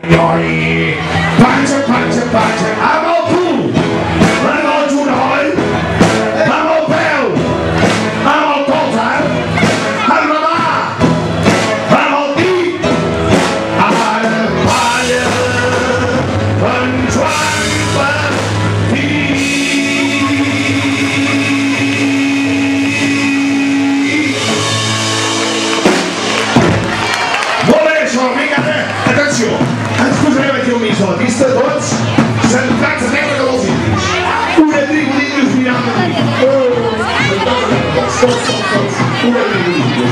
Panxa, panxa, panxa, amb el cul, amb el genoll, amb el peu, amb el colze, amb la mà, amb el dit. Ara balla en Joan Martí. Molt bé, això, vinga, atenció. Ens posarem aquí al mig de la pista, tots, centrats a terra com els indis. Una tribu d'indis mirant a mi. Tots. Una tribu d'indis.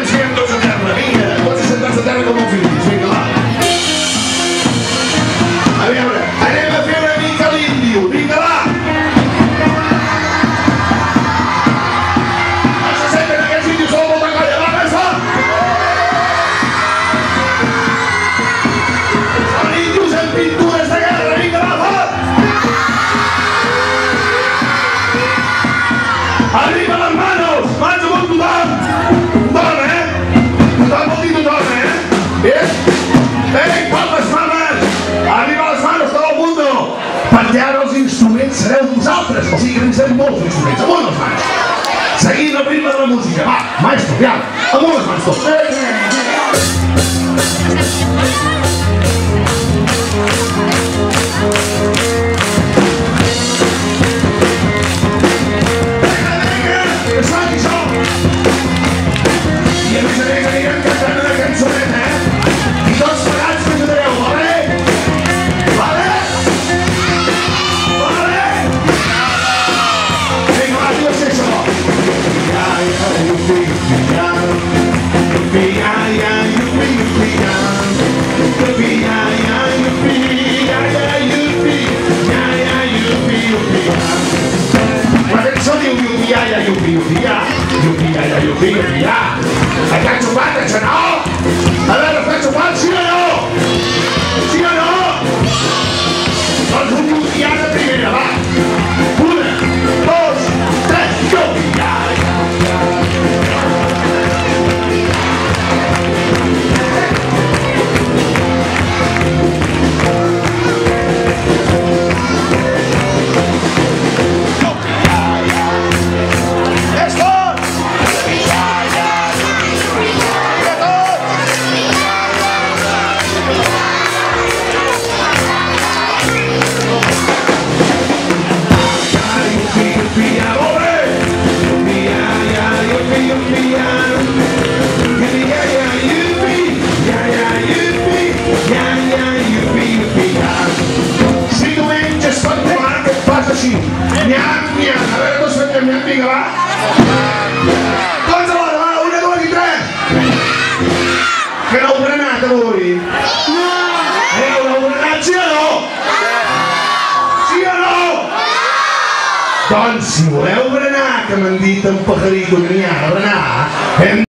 Seguim tots a terra, vinga, tots assentats a terra com els indis, vinga, va. A veure, anem a fer una mica l'índio, vinga, va. Se senten aquests índios a la volta colla, va, més fort. Són índios amb pintures de guerra, vinga, va, fort. Arriba les manos, mans amunt tothom. Tothom, tothom vol dir tothom, Ei, palmes, palmes! Arriba les manos, tot el mundo! Perquè ara els instruments sereu vosaltres, o sigui que necessitem molts instruments, amunt les mans! Seguint el ritme de la música, va, maestro, ja, amunt les mans tots! Està xupant, això no? A veure, està xupant, sí o no? Sí o no? Doncs un llupià de primera, va. Una, dos, tres, llupià. Així, nyam, nyam, a veure tots fem nyam, vinga, va. Tots alhora, va, una, dues i tres. Que no heu berenat avui? No heu berenat, sí o no? Sí o no? Doncs si voleu berenar, que m'han dit en Pajarito que n'hi ha de berenar,